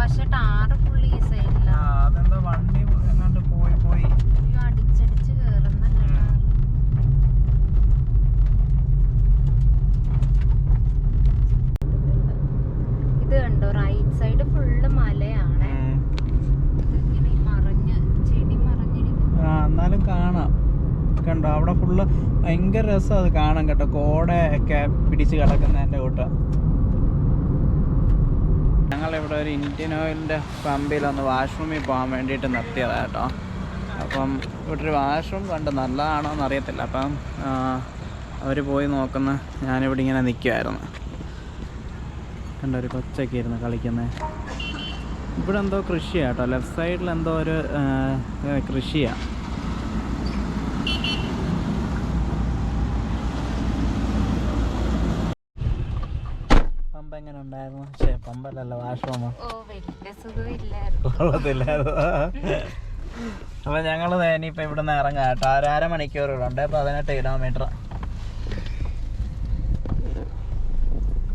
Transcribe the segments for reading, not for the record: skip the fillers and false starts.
പക്ഷെ tar full ഈ സൈഡില്ല. അതെന്താ വണ്ടി എങ്ങാണ്ട് പോയി അടിച്ചടിച്ച് കേറുന്നല്ലേ. ഇത് കണ്ടോ, റൈറ്റ് സൈഡ് ഫുള്ള് മലയാണ്. ഇതിങ്ങനെ മറഞ്ഞ് ചെടി മറഞ്ഞിരിക്കുന്നു. എന്നാലും കാണാം. കണ്ടോ അവിടെ ഫുള്ള് ഭയങ്കര രസം അത് കാണാൻ കേട്ടോ. കോട ഒക്കെ പിടിച്ച് കിടക്കുന്നതിൻ്റെ കൂട്ടം. ഞങ്ങളിവിടെ ഒരു ഇന്ത്യൻ ഓയിലിൻ്റെ പമ്പിലൊന്ന് വാഷ്റൂമിൽ പോകാൻ വേണ്ടിയിട്ട് നിർത്തിയതാണ് കേട്ടോ. അപ്പം ഇവിടെ ഒരു വാഷ്റൂം കണ്ട് നല്ലതാണോ എന്നറിയത്തില്ല. അപ്പം അവർ പോയി നോക്കുന്ന ഞാനിവിടെ ഇങ്ങനെ നിൽക്കുമായിരുന്നു. കണ്ടോ ഒരു കൊച്ചൊക്കെ ഇരുന്ന് കളിക്കുന്നത്. ഇവിടെ എന്തോ കൃഷിയാണ് കേട്ടോ. ലെഫ്റ്റ് സൈഡിൽ എന്തോ ഒരു കൃഷിയാണ്. പമ്പ് എങ്ങനെ ഉണ്ടായിരുന്നു? പക്ഷേ പമ്പല്ലല്ലോ, വാഷ്റൂമോ കൊള്ളത്തില്ലായിരുന്നു. അപ്പം ഞങ്ങൾ ഇനിയിപ്പോൾ ഇവിടെ നിന്ന് ഇറങ്ങാം കേട്ടോ. 1.5 മണിക്കൂർ ഇവിടെ ഉണ്ട്. 18 കിലോമീറ്റർ.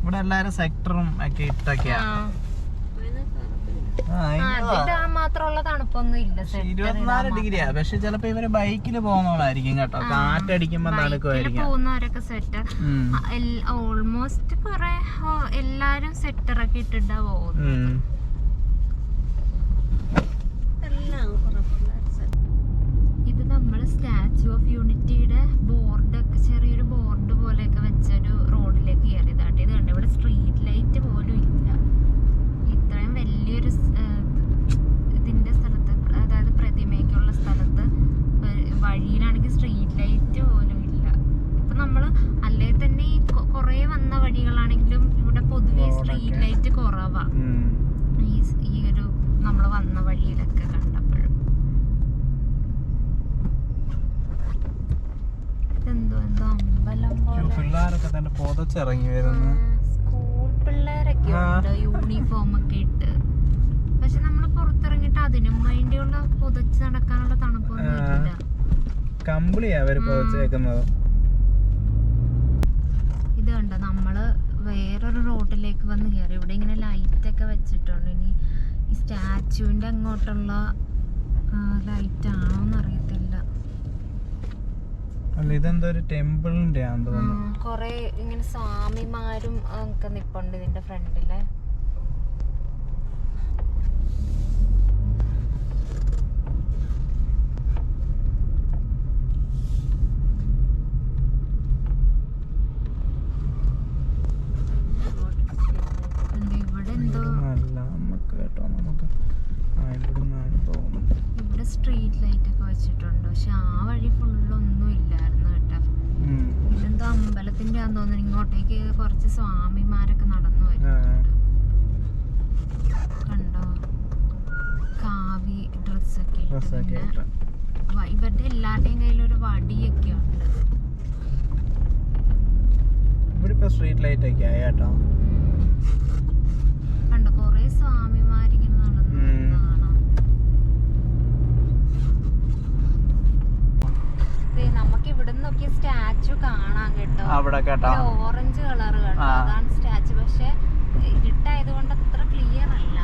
ഇവിടെ എല്ലാവരും സെക്ടറും ഒക്കെ ഇട്ടൊക്കെയാണ്. 24 ഡിഗ്രിയാ. പക്ഷെ ചിലപ്പോ ഇവര് ബൈക്കിൽ പോകുന്നവളായിരിക്കും കേട്ടോ. കാറ്റടിക്കുമ്പോ തണുക്കുമായിരിക്കും. ഓൾമോസ്റ്റ് കൊറേ എല്ലാരും സെറ്ററൊക്കെ ഇട്ടിട്ടാ പോകുന്നത്. ഇത് നമ്മള് സ്റ്റാച്യു ഓഫ് യൂണിറ്റിയുടെ ബോർഡൊക്കെ, ചെറിയൊരു ബോർഡ് പോലെയൊക്കെ വെച്ചൊരു റോഡിലേക്ക് കയറിയതാട്ടെ. ഇത് കണ്ടോ, ഇവിടെ സ്ട്രീറ്റ് ലൈറ്റ് പോലും ഇല്ല. ഇത്രയും വലിയൊരു ഇതിന്റെ സ്ഥലത്ത്, അതായത് പ്രതിമയ്ക്കുള്ള സ്ഥലത്ത് വഴിയിലാണെങ്കിൽ സ്ട്രീറ്റ് ലൈറ്റ് പോലും ഇല്ല. ഇപ്പൊ നമ്മള് അല്ലേ തന്നെ ഈ കൊറേ വന്ന വഴികളാണെങ്കിലും ഇവിടെ പൊതുവെ സ്ട്രീറ്റ് ലൈറ്റ് കുറവാ. ഈ ഒരു നമ്മള് വന്ന വഴിയിലൊക്കെ കണ്ടപ്പോഴും ഇതെന്തോ അമ്പലം പോലെ. പിള്ളേരൊക്കെ തന്നെ പൊതച്ചിറങ്ങി വരുന്നു. സ്കൂൾ പിള്ളേരൊക്കെ ഉണ്ട് യൂണിഫോം ഒക്കെ ഇട്ട്. പക്ഷെ നമ്മള് പുറത്തിറങ്ങിട്ട് അതിനും വേണ്ടിയുള്ള പൊതച്ച് നടക്കാനുള്ള തണുപ്പൊന്നും ഇല്ല. കമ്പിളിയാ അവര് പൊതച്ചേക്കുന്നത്. ഇത് കണ്ടോ, നമ്മള് വേറൊരു റോഡിലേക്ക് വന്ന് കയറി. ഇവിടെ ഇങ്ങനെ ലൈറ്റ് ഒക്കെ വെച്ചിട്ടുണ്ട്. ഇനി ഈ സ്റ്റാച്യുവിന്റെ അങ്ങോട്ടുള്ള ലൈറ്റ് ആണോന്ന് അറിയത്തില്ല. ഇതെന്തോ ഒരു ടെമ്പിളിന്റെ ആണെന്ന് തോന്നുന്നു. കൊറേ ഇങ്ങനെ സ്വാമിമാരും ഒക്കെ നിപ്പുണ്ട് ഇതിന്റെ ഫ്രണ്ടില്. ഇവിടെ സ്ട്രീറ്റ് ലൈറ്റ് ഒക്കെ വെച്ചിട്ടുണ്ട്. പക്ഷെ ആ വഴി ഫുള്ളൊന്നും ഇല്ലായിരുന്നു കേട്ടോ. ഇതെന്തോ അമ്പലത്തിന്റെ ആന്ന് തോന്നുന്നു. ഇങ്ങോട്ടേക്ക് കുറച്ച് സ്വാമിമാരൊക്കെ നടന്നു വരുന്നുണ്ട്. കണ്ടോ, കാവി ഡ്രസ്സൊക്കെ ഇട്ട്. ഇവരുടെ എല്ലാരുടെയും കയ്യിലൊരു വടിയൊക്കെ ഉണ്ട്. ഇവിടെ സ്ട്രീറ്റ് ലൈറ്റ് ഒക്കെ ആയി കേട്ടോ. കണ്ടോ, കൊറേ സ്വാമിമാരിങ്ങനെ നടന്നു കാണാം. നമുക്ക് ഇവിടെ നിന്നൊക്കെ സ്റ്റാച്ചു കാണാൻ കേട്ടോ. ഓറഞ്ച് കളർ കണ്ടോ, അതാണ് സ്റ്റാച്ചു. പക്ഷെ ഇരുട്ടായത് കൊണ്ട് അത്ര ക്ലിയർ അല്ല.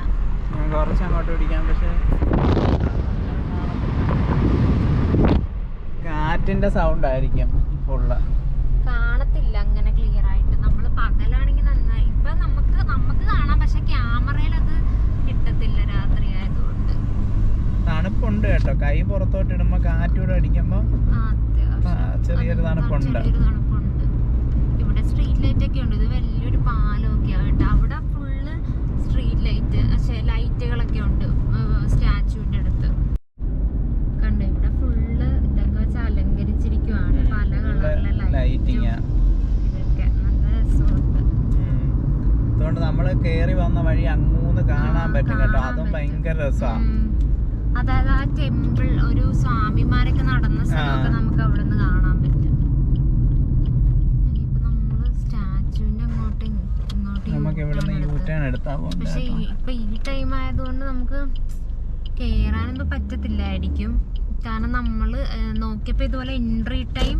കുറച്ച് അങ്ങോട്ട് പിടിക്കാം. പക്ഷെ കാറ്റിന്റെ സൗണ്ട് ആയിരിക്കും ഫുള്ള്. കാണത്തില്ല അങ്ങനെ ക്ലിയർ ആയിട്ട്. നമ്മള് പകലാണെങ്കിൽ നന്നായി. ഇപ്പൊ നമുക്ക് കാണാം. പക്ഷെ ക്യാമറയിൽ അത് കിട്ടത്തില്ല രാത്രി ആയതുകൊണ്ട്. തണുപ്പുണ്ട് കേട്ടോ. കൈ പുറത്തോട്ട് ഇടുമ്പോ കാറ്റൂടെ അടിക്കുമ്പോ ചെറിയൊരു തണുപ്പുണ്ട്. ഇവിടെ സ്ട്രീറ്റ് ലൈറ്റ് ഒക്കെ ഉണ്ട്. ഇത് വലിയൊരു പാലമൊക്കെയാണ് കേട്ടോ. അവിടെ ഫുള്ള് സ്ട്രീറ്റ് ലൈറ്റ്, ലൈറ്റുകളൊക്കെ ഉണ്ട് സ്റ്റാച്യുവിന്റെ അടുത്ത്. കണ്ടോ, ഇവിടെ ഫുള്ള് ഇതൊക്കെ വെച്ച് അലങ്കരിച്ചിരിക്കുവാണ്. പല കളറിലെ ലൈറ്റിങ്. ഇതൊക്കെ നല്ല രസമുണ്ട്. അതുകൊണ്ട് നമ്മള് കേറി വന്ന വഴി അങ്ങൂന്ന് കാണാൻ പറ്റും കേട്ടോ. അതും ഭയങ്കര രസമാണ്. അതായത് ആ ടെമ്പിൾ, ഒരു സ്വാമിമാരൊക്കെ നടന്ന സ്ഥലമൊക്കെ നമുക്ക് അവിടെ നിന്ന് കാണാൻ പറ്റും. ഇനിയിപ്പോ നമ്മള് സ്റ്റാച്യുവിന്റെ ഇങ്ങോട്ട് പക്ഷെ ഇപ്പൊ ഈ ടൈം ആയതുകൊണ്ട് നമുക്ക് കേറാനൊന്നും പറ്റത്തില്ലായിരിക്കും. കാരണം നമ്മള് നോക്കിയപ്പോ ഇതുപോലെ എൻട്രി ടൈം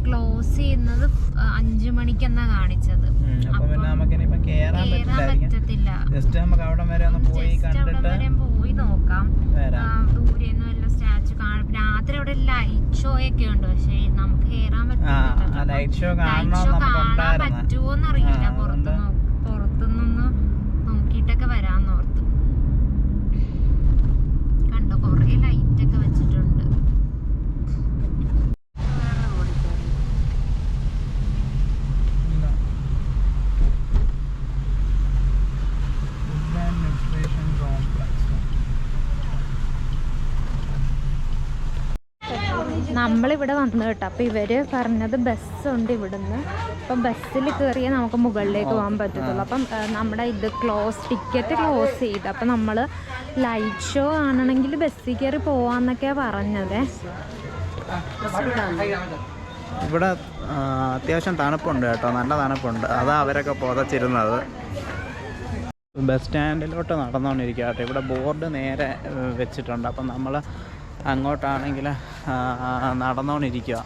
ക്ലോസ് ചെയ്യുന്നത് 5 മണിക്കെന്നാ കാണിച്ചത്. കേറാൻ പറ്റത്തില്ല. ജസ്റ്റ് നമുക്ക് അവിടെ വരെ ഒന്ന് പോയി കണ്ടിട്ട് പോയി നോക്കാം. ദൂരെയൊന്നും വല്ല സ്റ്റാച്ചു കാണാം. രാത്രി അവിടെ ലൈറ്റ് ഷോ ഒക്കെ ഉണ്ട്, പക്ഷെ നമുക്ക് കേറാൻ പറ്റില്ല. ലൈറ്റ് ഷോ കാണാൻ പറ്റുമോന്ന് അറിയില്ല. പുറത്തുനിന്ന് നോക്കിയിട്ടൊക്കെ വരാന്നോർത്ത്. കണ്ടോ, കൊറേ ലൈറ്റ് ഒക്കെ വെച്ചിട്ടുണ്ട്. നമ്മളിവിടെ വന്നു കേട്ടോ. അപ്പോൾ ഇവർ പറഞ്ഞത് ബസ്സുണ്ട് ഇവിടുന്ന്. അപ്പം ബസ്സിൽ കയറിയാൽ നമുക്ക് മുകളിലേക്ക് പോകാൻ പറ്റത്തുള്ളൂ. അപ്പം നമ്മുടെ ടിക്കറ്റ് ക്ലോസ് ചെയ്ത്. അപ്പം നമ്മൾ ലൈറ്റ് ഷോ കാണണമെങ്കിൽ ബസ്സിൽ കയറി പോവാന്നൊക്കെയാണ് പറഞ്ഞത്. ഇവിടെ അത്യാവശ്യം തണുപ്പുണ്ട് കേട്ടോ, നല്ല തണുപ്പുണ്ട്. അതാ അവരൊക്കെ പുതച്ചിരുന്നത്. ബസ് സ്റ്റാൻഡിലോട്ട് നടന്നുകൊണ്ടിരിക്കുക കേട്ടോ. ഇവിടെ ബോർഡ് നേരെ വെച്ചിട്ടുണ്ട്. അപ്പം നമ്മൾ അങ്ങോട്ടാണെങ്കിൽ നടന്നുകൊണ്ടിരിക്കുക.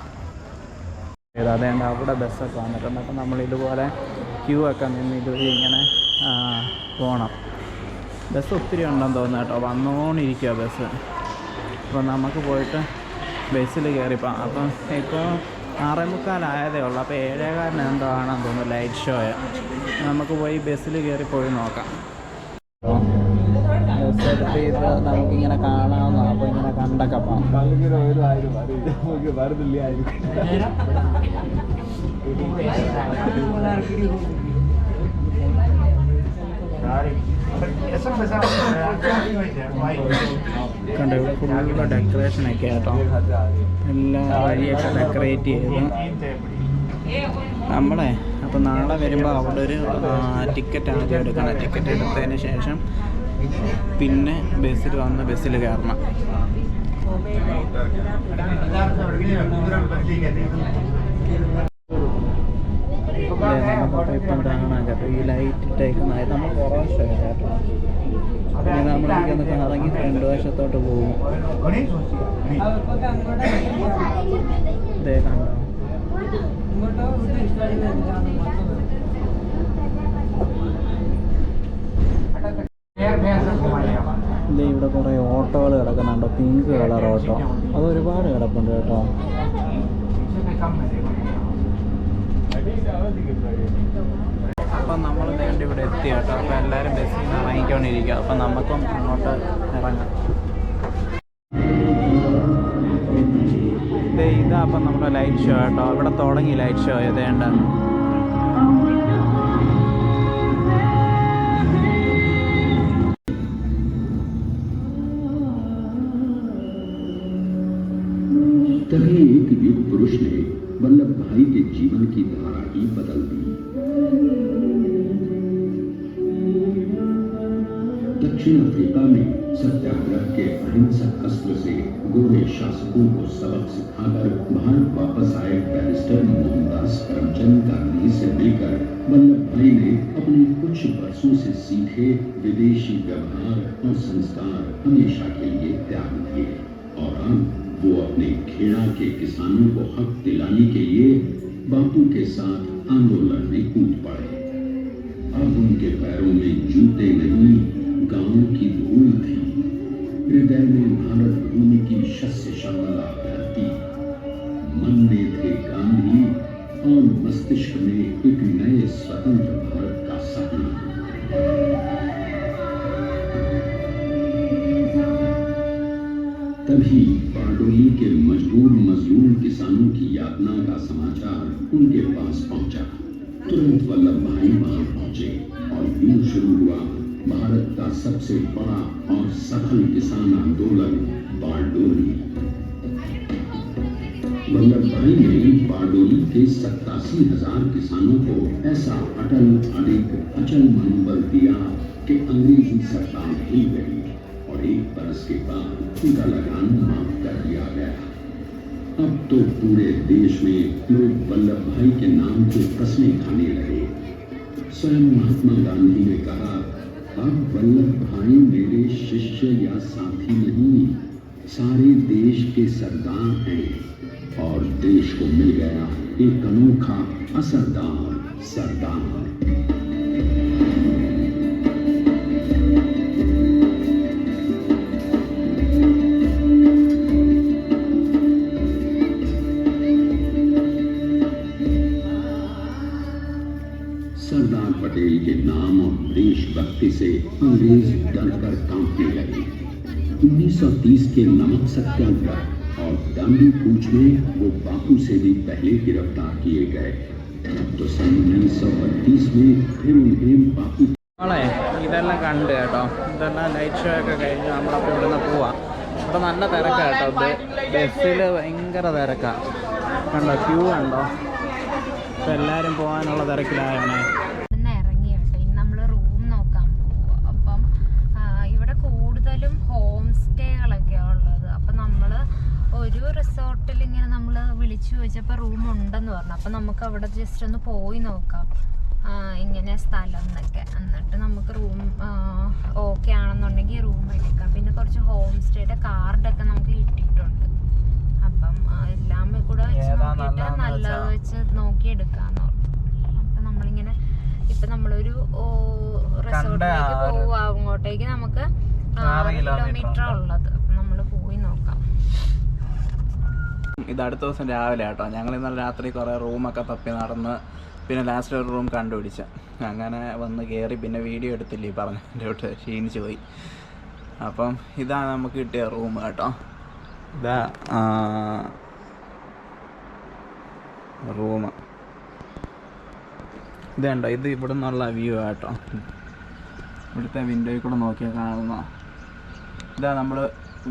അതേണ്ട അവിടെ ബസ്സൊക്കെ വന്നിട്ടുണ്ട്. അപ്പം നമ്മൾ ഇതുപോലെ ക്യൂ ഒക്കെ നിന്ന് ഇതുവഴി ഇങ്ങനെ പോകണം. ബസ് ഒത്തിരി ഉണ്ടെന്ന് തോന്നുന്നു കേട്ടോ, വന്നുകൊണ്ടിരിക്കുക ബസ്. അപ്പോൾ നമുക്ക് പോയിട്ട് ബസ്സിൽ കയറിപ്പോൾ. അപ്പം ഇപ്പോൾ 6:45 ഉള്ളൂ. അപ്പോൾ 7:15 എന്തോ ആണെന്ന് തോന്നുന്നു ലൈറ്റ് ഷോയെ. നമുക്ക് പോയി ബസ്സിൽ കയറി പോയി നോക്കാം. ബസ്സെടുത്ത് ഇത് നമുക്കിങ്ങനെ കാണാവുന്ന. അപ്പോൾ ഇങ്ങനെ കണ്ടൊക്കെ പോകാം. കണ്ടോ, ഇവിടെ ഫുള്ള് ഡെക്കറേഷനൊക്കെ കേട്ടോ. എല്ലാ വഴിയൊക്കെ ഡെക്കറേറ്റ് ചെയ്ത് നമ്മളെ. അപ്പോൾ നാളെ വരുമ്പോൾ അവിടെ ഒരു ടിക്കറ്റ് ആദ്യം എടുക്കണം. ടിക്കറ്റ് എടുത്തതിന് ശേഷം പിന്നെ ബസ്സിൽ വന്ന് ബസ്സിൽ കയറണം. നമുക്കിപ്പോൾ ഇപ്പം കാണാൻ കേട്ടോ ഈ ലൈറ്റ് ഇട്ടേക്കുന്നതായത് നമ്മൾ കുറേ കേട്ടോ. പിന്നെ നമ്മളൊന്ന് കറങ്ങി ഫ്രണ്ട് വശത്തോട്ട് പോകും. ഇതേ കണ്ടോ, ഇവിടെ കുറേ ഓട്ടോകൾ കിടക്കുന്നുണ്ട്. പിങ്ക് കളർ ഓട്ടോ, അതൊരുപാട് കിടപ്പുണ്ട് കേട്ടോ. അപ്പം നമ്മൾ നേരിട്ട് ഇവിടെ എത്തി കേട്ടോ. അപ്പോൾ എല്ലാവരും ബസ്സിൽ നിന്ന് ഇറങ്ങിക്കൊണ്ടിരിക്കുക. അപ്പം നമുക്കും അങ്ങോട്ട് ഇറങ്ങാം. ഇതാ അപ്പം നമ്മുടെ ലൈറ്റ് ഷോ കേട്ടോ. ഇവിടെ തുടങ്ങി ലൈറ്റ് ഷോ. ഏതേണ്ട तभी एक युग पुरुष ने वल्लभ भाई के जीवन की धारा ही बदल दी। दक्षिण अफ्रीका में सत्याग्रह के अहिंसक अस्त्र से गोरे शासकों को सबक सिखाकर भारत वापस आए बैरिस्टर मोहनदास करमचंद गांधी से मिलकर वल्लभ भाई ने अपने कुछ वर्षों से सीखे विदेशी व्यवहार और संस्कार हमेशा के लिए त्याग दिए और अब वो अपने खेड़ा के किसानों को हक दिलाने के लिए बापू के साथ आंदोलन में कूद पड़े। अब उनके पैरों में जूते नहीं, गांव की धूल थी। हृदय में भारत भूमि की शस्य श्यामला धरती। मन में थे गांधी और मस्तिष्क में एक नए स्वतंत्र भारत का सपना। तभी बारडोली के मजबूर मजलूम किसानों की यातना का समाचार उनके पास पहुंचा। तुरंत वल्लभ भाई वहां पहुंचे और यूं शुरू हुआ भारत का सबसे बड़ा और सफल किसान आंदोलन बारडोली। वल्लभ भाई ने बारडोली के 87,000 किसानों को ऐसा अटल अडिग अचल मनोबल दिया कि अंग्रेजी सरकार हिल गई और एक बरस के बाद उनका लगान माफ कर दिया गया। अब तो पूरे देश में लोग वल्लभ भाई के नाम को कसमें खाने लगे। स्वयं महात्मा गांधी ने कहा, अब वल्लभ भाई मेरे शिष्य या साथी नहीं, सारे देश के सरदार हैं। और देश को मिल गया एक अनोखा असरदार सरदार। सरदार पटेल के नाम और देशभक्ति से अंग्रेज डरकर कांपने लगे। 1930 के नमक सत्याग्रह और दांडी कूच में वो बापू से भी पहले गिरफ्तार किए गए। तो सन 1932 में फिर उन्हें बापू ഇതെല്ലാം കണ്ട് കേട്ടോ. ഇതെല്ലാം നൈറ്റ് ഷോ ഒക്കെ കഴിഞ്ഞ് നമ്മളപ്പോൾ ഇവിടുന്ന് പോവാം. ഇവിടെ നല്ല തിരക്കാണ് കേട്ടോ. ബസ്സിൽ ഭയങ്കര തിരക്കാണ് കണ്ടോ, ക്യൂ കണ്ടോ. ഇപ്പം എല്ലാവരും പോകാനുള്ള തിരക്കിലായാണ്. ഇറങ്ങി കേട്ടോ. ഇനി നമ്മൾ റൂം നോക്കാൻ പോവുക. അപ്പം ഇവിടെ കൂടുതലും ഹോം സ്റ്റേകളൊക്കെയാണ് ഉള്ളത്. അപ്പം നമ്മൾ ഒരു റിസോർട്ടിൽ ഇങ്ങനെ നമ്മൾ വിളിച്ചു ചോദിച്ചപ്പോൾ റൂം ഉണ്ടെന്ന് പറഞ്ഞു. അപ്പം നമുക്ക് അവിടെ ജസ്റ്റ് ഒന്ന് പോയി നോക്കാം ഇങ്ങനെ സ്ഥലം എന്നൊക്കെ. എന്നിട്ട് നമുക്ക് റൂം ഓക്കെ ആണെന്നുണ്ടെങ്കിൽ റൂം എടുക്കാം. പിന്നെ കുറച്ച് ഹോം സ്റ്റേയുടെ കാർഡൊക്കെ നമുക്ക് കിട്ടിയിട്ടുണ്ട്. അപ്പം എല്ലാം കൂടെ വെച്ച് നോക്കിയിട്ട് നല്ലത് വെച്ച് നോക്കിയെടുക്കാന്ന് പറഞ്ഞു. അപ്പം നമ്മളിങ്ങനെ ഇപ്പം നമ്മളൊരു റിസോർട്ടിലേക്ക് പോവുക. അങ്ങോട്ടേക്ക് നമുക്ക് 6 കിലോമീറ്റർ ഉള്ളത്. അപ്പം നമ്മൾ പോയി നോക്കാം. ഇത് അടുത്ത ദിവസം രാവിലെ കേട്ടോ. ഞങ്ങൾ ഇന്നലെ രാത്രി കുറേ റൂമൊക്കെ തപ്പി നടന്ന് പിന്നെ ലാസ്റ്റ് ഒരു റൂം കണ്ടുപിടിച്ച. അങ്ങനെ വന്ന് കയറി പിന്നെ വീഡിയോ എടുത്തില്ല. ഈ പറഞ്ഞതിൻ്റെ തൊട്ട് ക്ഷീണിച്ച് പോയി. അപ്പം ഇതാണ് നമുക്ക് കിട്ടിയ റൂം കേട്ടോ. ഇതാ റൂം. ഇത് കണ്ടോ, ഇത് ഇവിടെ നിന്നുള്ള വ്യൂ കേട്ടോ. ഇവിടുത്തെ വിൻഡോയിൽ കൂടെ നോക്കിയാൽ കാണുന്ന ഇതാ നമ്മൾ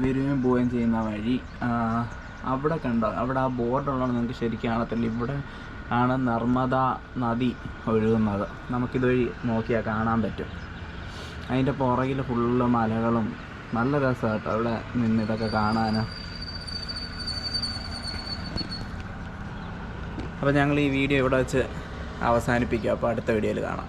വരികയും പോവുകയും ചെയ്യുന്ന വഴി. അവിടെ കണ്ടോ, അവിടെ ആ ബോർഡുള്ളത് നിങ്ങൾക്ക് ശരിക്കും കാണത്തില്ല. ഇവിടെ ആണ് നർമ്മദ നദി ഒഴുകുന്നത്. നമുക്കിതുവഴി നോക്കിയാൽ കാണാൻ പറ്റും. അതിൻ്റെ പുറകിൽ ഫുള്ള് മലകളും. നല്ല രസമാണ് കേട്ടോ അവിടെ നിന്ന് ഇതൊക്കെ കാണാൻ. അപ്പോൾ ഞങ്ങൾ ഈ വീഡിയോ ഇവിടെ വെച്ച് അവസാനിപ്പിക്കുക. അപ്പോൾ അടുത്ത വീഡിയോയിൽ കാണാം.